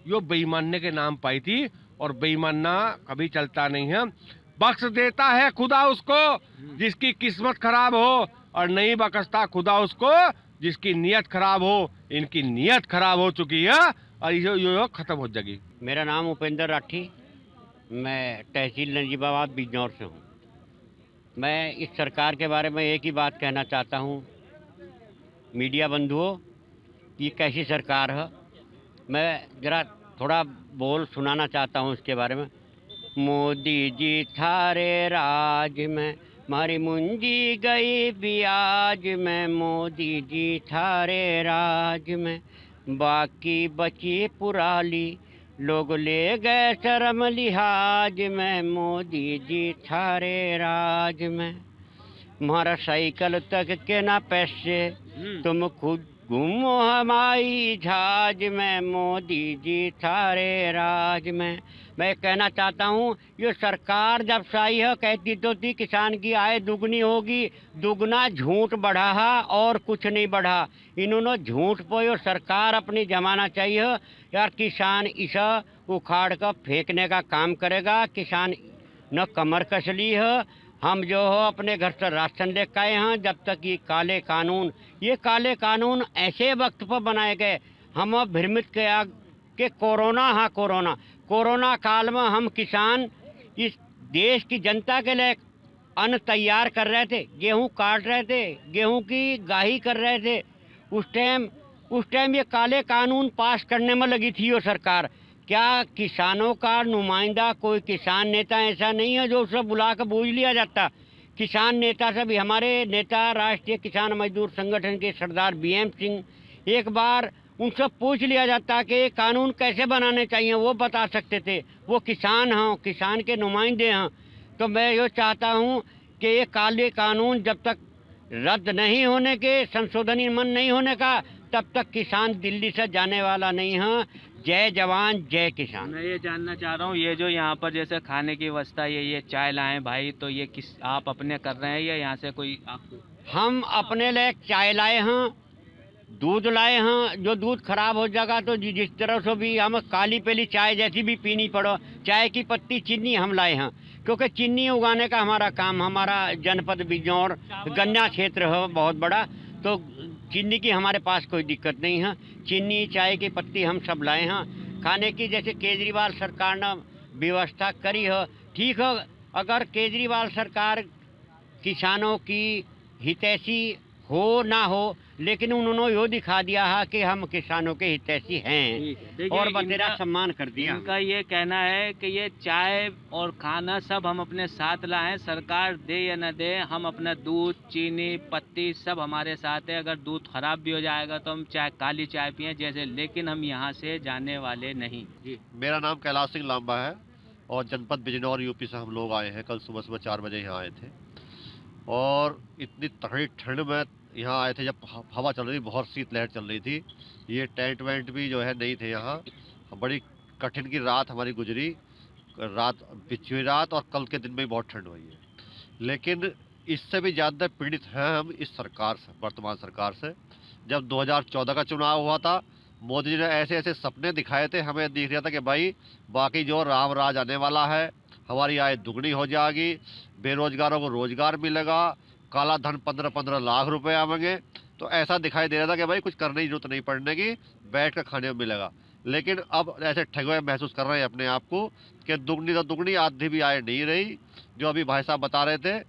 यो बेईमानने के नाम पाई थी, और बेईमानना कभी चलता नहीं है। बख्श देता है खुदा उसको जिसकी किस्मत खराब हो, और नहीं बख्शता खुदा उसको जिसकी नीयत खराब हो। इनकी नीयत खराब हो चुकी है और यो खत्म हो जाएगी। मेरा नाम उपेंद्र राठी, मैं तहसील नजीबाबाद बिजनौर से हूँ। मैं इस सरकार के बारे में एक ही बात कहना चाहता हूँ, मीडिया बंधुओं, ये कैसी सरकार है। मैं ज़रा थोड़ा बोल सुनाना चाहता हूँ इसके बारे में। मोदी जी थारे राज में मारी मुंजी गई ब्याज में, मोदी जी थारे राज में बाकी बची पुराली, लोग ले गए शर्म लिहाज में, मोदी जी थारे राज में। मारा साइकिल तक के ना पैसे, तुम खुद घूमो हमारी जहाज में, मोदी जी थारे राज में। मैं कहना चाहता हूँ, ये सरकार जब से आई है कहती तो थी किसान की आय दुगनी होगी, दुगना झूठ बढ़ा है और कुछ नहीं बढ़ा। इन्होंने झूठ पर ये सरकार अपनी जमाना चाहिए यार। किसान इसे उखाड़ कर फेंकने का काम करेगा। किसान न कमर कस ली है। हम जो हो अपने घर से राशन लेकर आए हैं। जब तक ये काले कानून ऐसे वक्त पर बनाए गए, हम भ्रमित किया कि कोरोना, हाँ कोरोना काल में हम किसान इस देश की जनता के लिए अन्न तैयार कर रहे थे, गेहूं काट रहे थे, गेहूं की गाही कर रहे थे। उस टाइम ये काले कानून पास करने में लगी थी वो सरकार। क्या किसानों का नुमाइंदा कोई किसान नेता ऐसा नहीं है जो उसे बुला कर बूझ लिया जाता? किसान नेता से भी हमारे नेता राष्ट्रीय किसान मजदूर संगठन के सरदार BM सिंह, एक बार उनसे पूछ लिया जाता कि ये कानून कैसे बनाने चाहिए, वो बता सकते थे। वो किसान हैं, किसान के नुमाइंदे हैं। तो मैं ये चाहता हूँ कि ये काले कानून जब तक रद्द नहीं होने के, संशोधन मन नहीं होने का, तब तक किसान दिल्ली से जाने वाला नहीं है। जय जवान जय किसान। मैं ये जानना चाह रहा हूँ, ये जो यहाँ पर जैसे खाने की व्यवस्था, ये चाय लाए भाई, तो ये किस आप अपने कर रहे हैं या यहाँ से कोई आपको? हम अपने लिए चाय लाए हैं, दूध लाए हैं। जो दूध खराब हो जाएगा तो जिस तरह से भी हम काली पीली चाय जैसी भी पीनी पड़ो, चाय की पत्ती चीनी हम लाए हैं, क्योंकि चीनी उगाने का हमारा काम, हमारा जनपद बिजनौर गन्ना क्षेत्र है बहुत बड़ा, तो चीनी की हमारे पास कोई दिक्कत नहीं है। चीनी चाय की पत्ती हम सब लाए हैं। खाने की जैसे केजरीवाल सरकार ने व्यवस्था करी है, ठीक है। अगर केजरीवाल सरकार किसानों की हितैषी हो ना हो, लेकिन उन्होंने यो दिखा दिया है कि हम किसानों के हितैषी हैं और बतेरा सम्मान कर दिया। इनका ये कहना है कि ये चाय और खाना सब हम अपने साथ लाएं, सरकार दे या न दे, हम अपना दूध, चीनी, पत्ती सब हमारे साथ है। अगर दूध खराब भी हो जाएगा तो हम चाय, काली चाय पिए जैसे, लेकिन हम यहाँ से जाने वाले नहीं। जी, मेरा नाम कैलाश सिंह लांबा है और जनपद बिजनौर यूपी से हम लोग आए हैं। कल सुबह 4 बजे यहाँ आए थे और इतनी तगड़ी ठंड में यहाँ आए थे। जब हवा चल रही, बहुत शीत लहर चल रही थी। ये टेंट वेंट भी जो है नहीं थे यहाँ। बड़ी कठिन की रात हमारी गुजरी, रात बिछी हुई रात, और कल के दिन में भी बहुत ठंड हुई है। लेकिन इससे भी ज़्यादा पीड़ित हैं हम इस सरकार से, वर्तमान सरकार से। जब 2014 का चुनाव हुआ था, मोदी जी ने ऐसे ऐसे सपने दिखाए थे, हमें दिख रहा था कि भाई बाकी जो राम राज आने वाला है, हमारी आय दुगनी हो जाएगी, बेरोजगारों को रोजगार मिलेगा, काला धन 15-15 लाख रुपए आवेंगे। तो ऐसा दिखाई दे रहा था कि भाई कुछ करने की जरूरत नहीं पड़ने की, बैठ कर खाने में मिलेगा। लेकिन अब ऐसे ठगे महसूस कर रहे हैं अपने आप को कि दुगनी तो दुगनी, आधी भी आय नहीं रही। जो अभी भाई साहब बता रहे थे,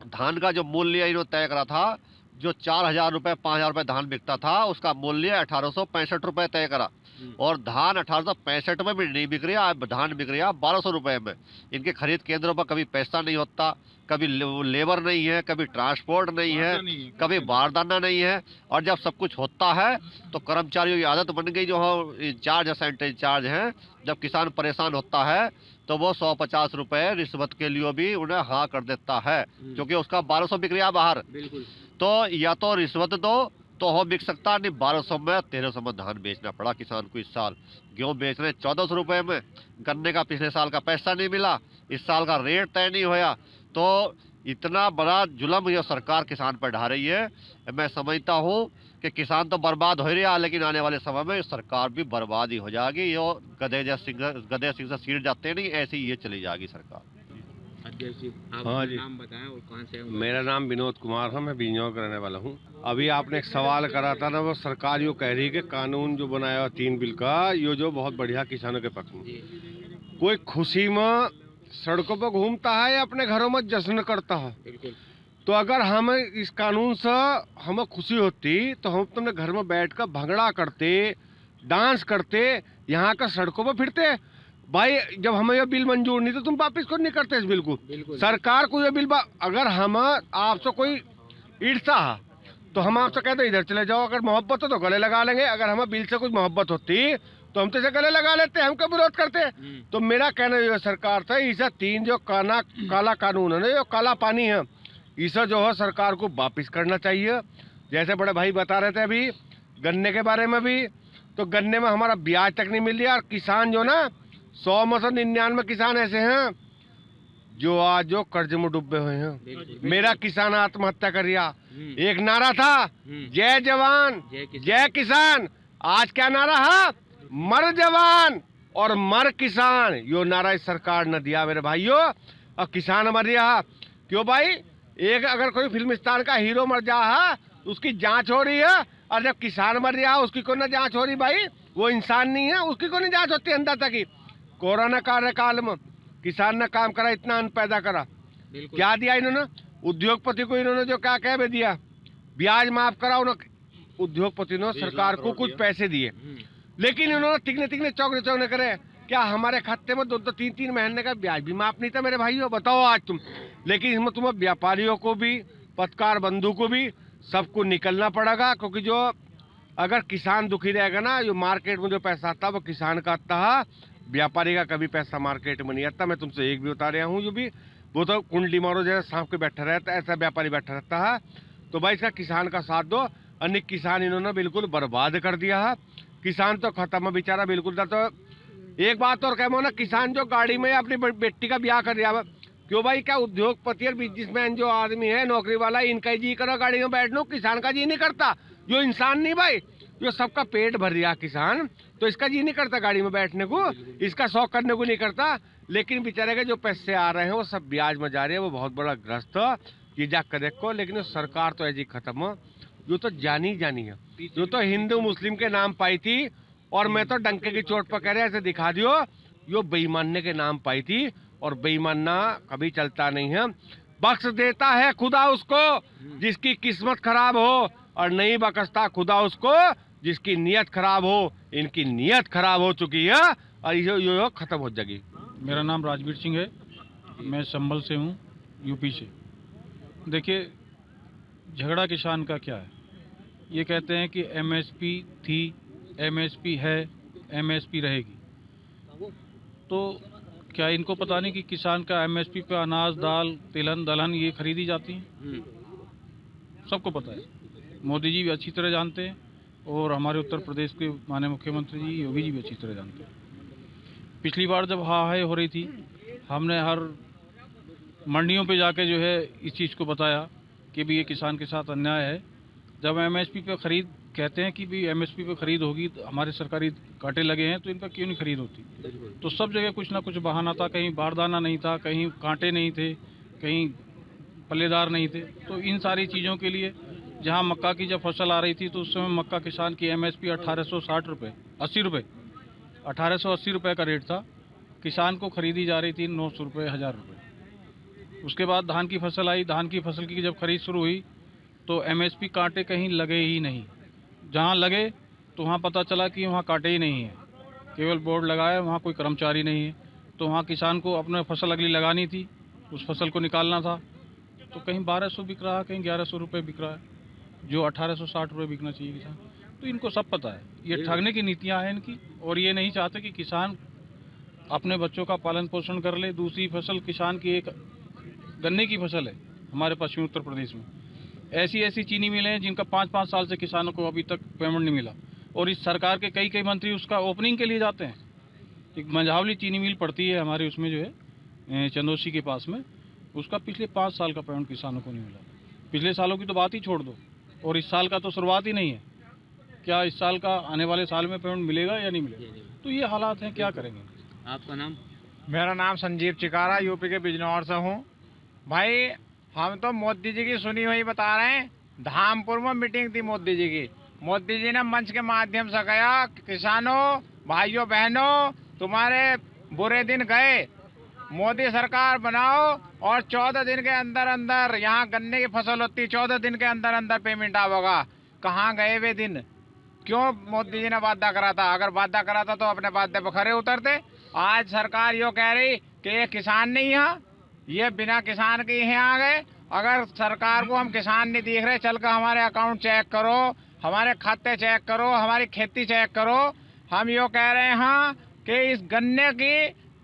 धान का जो मूल्य इन्होंने तय करा था, जो 4,000 रुपये 5,000 रुपये धान बिकता था, उसका मूल्य 1865 रुपये तय करा। और धान 1865 में भी नहीं बिक रहा, धान बिक रहा 1200 रुपये में। इनके खरीद केंद्रों पर कभी पैसा नहीं होता, कभी लेबर नहीं है, कभी ट्रांसपोर्ट नहीं है, कभी बारदाना नहीं है। और जब सब कुछ होता है तो कर्मचारियों की आदत बन गई, जो इंचार्ज है, सेंटर इंचार्ज हैं, जब किसान परेशान होता है तो वो 150 रुपये रिश्वत के लिए भी उन्हें हाँ कर देता है, क्योंकि उसका 1200 बिक रहा बाहर। तो या तो रिश्वत दो तो हो बिक सकता, नहीं 1200 में 1300 में धान बेचना पड़ा किसान को। इस साल गेहूँ बेच रहे 1400 रुपये में, गन्ने का पिछले साल का पैसा नहीं मिला, इस साल का रेट तय नहीं होया। तो इतना बड़ा जुल्म ये सरकार किसान पर ढा रही है। मैं समझता हूँ कि किसान तो बर्बाद हो ही रहा, लेकिन आने वाले समय में सरकार भी बर्बाद ही हो जाएगी। ये गधे सिंह से सीट जाते नहीं, ऐसे ही ये चली जाएगी सरकार। अध्यक्ष जी, आप हाँ अपना जी। नाम बताएं और कहाँ से हैं? मेरा नाम विनोद कुमार है, मैं बिजनौर का रहने वाला हूँ। अभी आपने एक सवाल करा था ना, वो सरकार यो कह रही है कि कानून जो बनाया हुआ 3 बिल का, यो जो बहुत बढ़िया किसानों के पक्ष में। जी, कोई खुशी में सड़कों पर घूमता है या अपने घरों में जश्न करता है। बिल्कुल। तो अगर हम इस कानून से हमें खुशी होती तो हम अपने घर में बैठकर भंगड़ा करते, डांस करते, यहाँ का सड़कों पर फिरते। भाई जब हमें ये बिल मंजूर नहीं तो तुम वापिस क्यों नहीं करते इस बिल को? बिल्कुल। सरकार को ये बिल अगर हम आपसे कोई ईर्षा है तो हम आपसे कहते इधर चले जाओ, अगर मोहब्बत हो तो गले लगा लेंगे। अगर हमें बिल से कुछ मोहब्बत होती तो हम तो इसे गले लगा लेते, हम क्यों विरोध करते? तो मेरा कहना ये सरकार था, इसे 3 जो काला कानून है ना, जो काला पानी है, इसे जो है सरकार को वापिस करना चाहिए। जैसे बड़े भाई बता रहे थे अभी गन्ने के बारे में भी, तो गन्ने में हमारा ब्याज तक नहीं मिल रहा। और किसान जो ना 100 में से 99 किसान ऐसे हैं जो आज जो कर्ज में डूबे हुए हैं। मेरा किसान आत्महत्या कर रिया। एक नारा था जय जवान जय किसान, आज क्या नारा है? मर जवान और मर किसान। यो नारा इस सरकार ने दिया मेरे भाइयों, और किसान मर रहा। क्यों भाई? एक अगर कोई फिल्म स्टार का हीरो मर जा है उसकी जांच हो रही है, और जब किसान मर रहा है उसकी कोई ना जांच हो रही। भाई वो इंसान नहीं है, उसकी कोई नहीं जांच होती अंदर तक ही। कोरोना कार्यकाल में किसान ने काम करा, इतना अन्न पैदा करा, क्या दिया इन्होंने? उद्योगपति को इन्होंने जो क्या कह दिया, ब्याज माफ करा। उन्होंने उद्योगपति ने सरकार को कुछ पैसे दिए, लेकिन इन्होंने तिगने चौगने करे। क्या हमारे खाते में 2-2, 3-3 महीने का ब्याज भी माफ नहीं था मेरे भाइयों? बताओ आज तुम। लेकिन इसमें तुम्हें व्यापारियों को भी, पत्रकार बंधु को भी, सबको निकलना पड़ेगा। क्योंकि जो अगर किसान दुखी रहेगा ना, जो मार्केट में जो पैसा आता है वो किसान का आता है, व्यापारी का कभी पैसा मार्केट में नहीं आता। मैं तुमसे एक भी बता रहा हूँ, जो भी वो तो कुंडली मारो जैसे सांप के बैठा रहता है, ऐसा व्यापारी बैठा रहता है। तो भाई इसका किसान का साथ दो। अनेक किसान इन्होंने बिल्कुल बर्बाद कर दिया है। किसान तो खत्म है बेचारा बिल्कुल। तो एक बात और कहूँ ना, किसान जो गाड़ी में अपनी बेटी का ब्याह कर रहा है, क्यों भाई? क्या उद्योगपति और बिजनेसमैन जो आदमी है, नौकरी वाला, इनका ही जी करो गाड़ी में बैठना, किसान का जी नहीं करता। जो इंसान नहीं भाई, जो सबका पेट भर रहा किसान, तो इसका जी नहीं करता गाड़ी में बैठने को, इसका शौक करने को नहीं करता। लेकिन बेचारे के जो पैसे आ रहे हैं वो सब ब्याज में जा रहे हैं। वो बहुत बड़ा ग्रस्त ये जाकर देखो। लेकिन सरकार तो ऐसी खत्म है, जो तो जानी है, जो तो हिंदू मुस्लिम के नाम पाई थी। और मैं तो डंके की चोट पर कह रहा ऐसे दिखा दियो, यो बेईमानने के नाम पाई थी, और बेईमानना कभी चलता नहीं है। बख्श देता है खुदा उसको जिसकी किस्मत खराब हो, और नहीं बख्शता खुदा उसको जिसकी नीयत खराब हो। इनकी नीयत खराब हो चुकी है और यो खत्म हो जाएगी। मेरा नाम राजवीर सिंह है, मैं संभल से हूँ, यूपी से। देखिए, झगड़ा किसान का क्या है? ये कहते हैं कि एमएसपी थी, एमएसपी है, एमएसपी रहेगी। तो क्या इनको पता नहीं कि किसान का एमएसपी पे अनाज, दाल, तिलहन, दलहन ये खरीदी जाती है? सबको पता है, मोदी जी भी अच्छी तरह जानते हैं, और हमारे उत्तर प्रदेश के माननीय मुख्यमंत्री जी योगी जी भी अच्छी तरह जानते हैं। पिछली बार जब हाहाई हो रही थी, हमने हर मंडियों पे जाके जो है इस चीज़ को बताया कि भी ये किसान के साथ अन्याय है। जब एमएसपी पे खरीद कहते हैं कि भी एमएसपी पे खरीद होगी, तो हमारे सरकारी कांटे लगे हैं तो इन पर क्यों नहीं खरीद होती? तो सब जगह कुछ ना कुछ बहाना था, कहीं बारदाना नहीं था, कहीं कांटे नहीं थे, कहीं पल्लेदार नहीं थे। तो इन सारी चीज़ों के लिए, जहाँ मक्का की जब फसल आ रही थी तो उस समय मक्का किसान की एमएसपी 1860 रुपये, 80 रुपये, 1880 रुपये का रेट था। किसान को खरीदी जा रही थी 900 रुपये, 1000 रुपये। उसके बाद धान की फसल आई, धान की फसल की जब खरीद शुरू हुई तो एमएसपी कांटे कहीं लगे ही नहीं। जहाँ लगे तो वहाँ पता चला कि वहाँ कांटे ही नहीं है, केवल बोर्ड लगाया, वहाँ कोई कर्मचारी नहीं है। तो वहाँ किसान को अपने फसल अगली लगानी थी, उस फसल को निकालना था, तो कहीं 1200 बिक रहा है, कहीं 1100 रुपये बिक रहा है, जो 1860 रुपये बिकना चाहिए किसान। तो इनको सब पता है, ये ठगने की नीतियाँ हैं इनकी, और ये नहीं चाहते कि किसान अपने बच्चों का पालन पोषण कर ले। दूसरी फसल किसान की एक गन्ने की फसल है हमारे पश्चिमी उत्तर प्रदेश में। ऐसी चीनी मिलें हैं जिनका 5-5 साल से किसानों को अभी तक पेमेंट नहीं मिला, और इस सरकार के कई मंत्री उसका ओपनिंग के लिए जाते हैं। एक मंझावली चीनी मिल पड़ती है हमारे उसमें जो है चंदोसी के पास में, उसका पिछले 5 साल का पेमेंट किसानों को नहीं मिला। पिछले सालों की तो बात ही छोड़ दो, और इस साल का तो शुरुआत ही नहीं है। क्या इस साल का आने वाले साल में पेमेंट मिलेगा या नहीं मिलेगा? तो ये हालात हैं, क्या करेंगे। आपका नाम? मेरा नाम संजीव चिकारा, यूपी के बिजनौर से हूँ। भाई हम तो मोदी जी की सुनी हुई बता रहे हैं। धामपुर में मीटिंग थी मोदी जी की। मोदी जी ने मंच के माध्यम से कहा, किसानों भाइयों बहनों, तुम्हारे बुरे दिन गए, मोदी सरकार बनाओ और 14 दिन के अंदर अंदर, यहाँ गन्ने की फसल होती है, 14 दिन के अंदर अंदर पेमेंट आवेगा। कहाँ गए वे दिन? क्यों मोदी जी ने वादा करा था? अगर वादा करा था तो अपने वादे पर खरे उतरते। आज सरकार यो कह रही कि ये किसान नहीं है, ये बिना किसान के ही आ गए। अगर सरकार को हम किसान नहीं दिख रहे, चल कर हमारे अकाउंट चेक करो, हमारे खाते चेक करो, हमारी खेती चेक करो। हम यो कह रहे हैं कि इस गन्ने की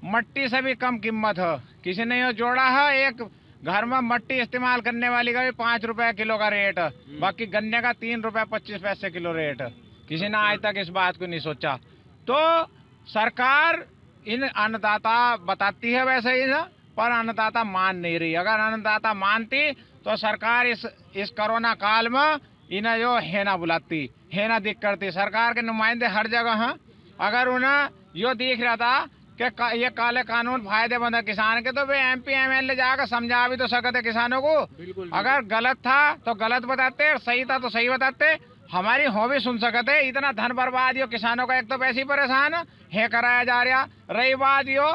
मट्टी से भी कम कीमत है। किसी ने यो जोड़ा है, एक घर में मट्टी इस्तेमाल करने वाली का भी 5 रुपए किलो का रेट, बाकी गन्ने का 3 रुपए 25 पैसे किलो रेट। किसी ने आज तक इस बात को नहीं सोचा। तो सरकार इन अन्नदाता बताती है वैसे ही ना, पर अन्नदाता मान नहीं रही। अगर अन्नदाता मानती तो सरकार इस कोरोना काल में इन्हें जो है ना बुलाती, है ना दिख करती। सरकार के नुमाइंदे हर जगह हैं। अगर उन्हें यो दिख रहा था कि ये काले कानून फायदेमंद है किसान के, तो वे MP MLA जाकर समझा भी तो सकते किसानों को। अगर गलत था तो गलत बताते, सही था तो सही बताते, हमारी हो भी सुन सकते। इतना धन बर्बाद हो किसानों का, एक तो वैसे ही परेशान है कराया जा रहा। रही बात यो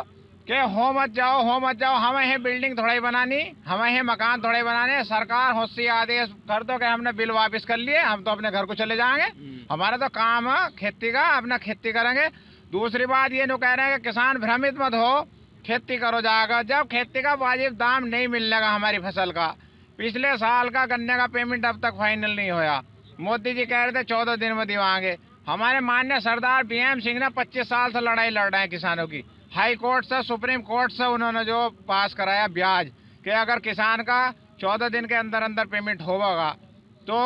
कि हो मत जाओ, हमें है बिल्डिंग थोड़ा ही बनानी, हमें है मकान थोड़े बनाने। सरकार होशी आदेश कर दो कि हमने बिल वापस कर लिए, हम तो अपने घर को चले जाएंगे, हमारा तो काम है खेती का, अपना खेती करेंगे। दूसरी बात ये नो कह रहे हैं कि किसान भ्रमित मत हो, खेती करो जाकर। जब खेती का वाजिब दाम नहीं मिलेगा हमारी फसल का, पिछले साल का गन्ने का पेमेंट अब तक फाइनल नहीं होया। मोदी जी कह रहे थे 14 दिन में दिवाएंगे। हमारे माननीय सरदार BM सिंह ने 25 साल से लड़ाई लड़ रहे हैं किसानों की। हाई कोर्ट से, सुप्रीम कोर्ट से उन्होंने जो पास कराया ब्याज, कि अगर किसान का 14 दिन के अंदर अंदर पेमेंट होगा तो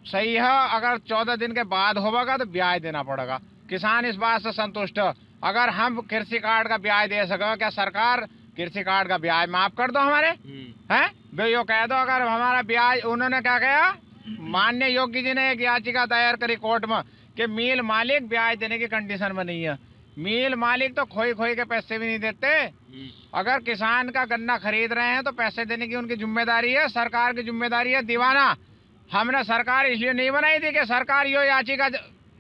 सही है, अगर 14 दिन के बाद होगा तो ब्याज देना पड़ेगा। किसान इस बात से संतुष्ट है। अगर हम कृषि कार्ड का ब्याज दे सके, क्या सरकार कृषि कार्ड का ब्याज माफ कर दो हमारे, हैं भाई? यो कह दो अगर हमारा ब्याज। उन्होंने क्या कहा, माननीय योगी जी ने एक याचिका दायर करी कोर्ट में कि मिल मालिक ब्याज देने की कंडीशन में नहीं है। मिल मालिक तो खोई के पैसे भी नहीं देते। अगर किसान का गन्ना खरीद रहे हैं तो पैसे देने की उनकी जिम्मेदारी है, सरकार की जिम्मेदारी है दीवाना। हमने सरकार इसलिए नहीं बनाई थी कि सरकार यो याचिका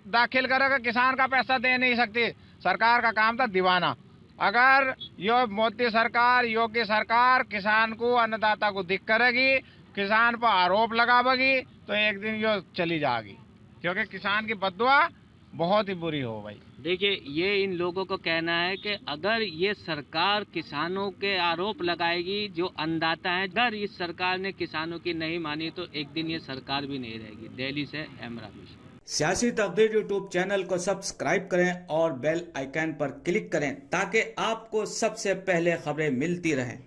दाखिल करेगा, किसान का पैसा दे नहीं सकती। सरकार का काम था दीवाना। अगर यो मोदी सरकार, योगी सरकार किसान को, अन्नदाता को दिक करेगी, किसान पर आरोप लगावेगी, तो एक दिन यो चली जाएगी, क्योंकि किसान की बददुआ बहुत ही बुरी हो भाई। देखिए, ये इन लोगों को कहना है कि अगर ये सरकार किसानों के आरोप लगाएगी, जो अन्नदाता है, अगर इस सरकार ने किसानों की नहीं मानी तो एक दिन ये सरकार भी नहीं रहेगी। दिल्ली से एमरान। सियासी तकदीर यूट्यूब चैनल को सब्सक्राइब करें और बेल आइकन पर क्लिक करें ताकि आपको सबसे पहले खबरें मिलती रहें।